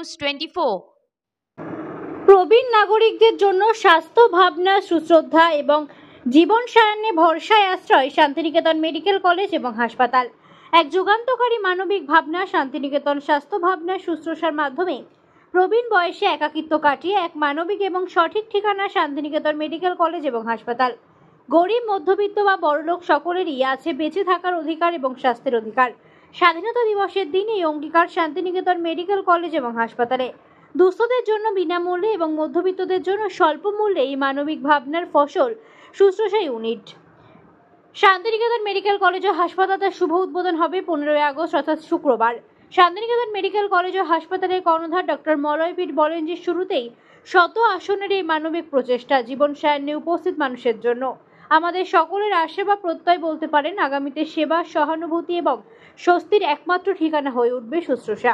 News 24। প্রবীণ নাগরিকদের জন্য স্বাস্থ্য ভাবনা, সুশ্রদ্ধা এবং জীবন সায়ান্নে ভরসায় আশ্রয় শান্তিনিকেতন মেডিকেল কলেজ এবং হাসপাতাল। এক যুগান্তকারী মানবিক ভাবনা শান্তিনিকেতন স্বাস্থ্য ভাবনা শুশ্রূষার মাধ্যমে প্রবীণ বয়সে একাকিত্ব কাটিয়ে এক মানবিক এবং সঠিক ঠিকানা শান্তিনিকেতন মেডিকেল কলেজ এবং হাসপাতাল। গরিব, মধ্যবিত্ত বা বড়লোক সকলেরই আছে বেঁচে থাকার অধিকার এবং স্বাস্থ্যের অধিকার। স্বাধীনতা দিবসের দিন এই অঙ্গীকার শান্তিনিকেতন মেডিকেল কলেজ এবং হাসপাতালে। দুস্থদের জন্য বিনামূল্যে এবং মধ্যবিত্তদের জন্য স্বল্প মূল্যে এই মানবিক ভাবনার ফসল শুশ্রূষা ইউনিট। শান্তিনিকেতন মেডিকেল কলেজ ও হাসপাতালের শুভ উদ্বোধন হবে 15 আগস্ট অর্থাৎ শুক্রবার। শান্তিনিকেতন মেডিকেল কলেজ ও হাসপাতালের কর্ণধার ডক্টর মলয়পীঠ বলেন যে শুরুতেই 100 আসনের এই মানবিক প্রচেষ্টা জীবন সায়ান্নে উপস্থিত মানুষের জন্য। আমাদের সকলের আশা বা প্রত্যয় বলতে পারেন আগামীতে সেবা, সহানুভূতি এবং স্বস্তির একমাত্র ঠিকানা হয়ে উঠবে শুশ্রূষা।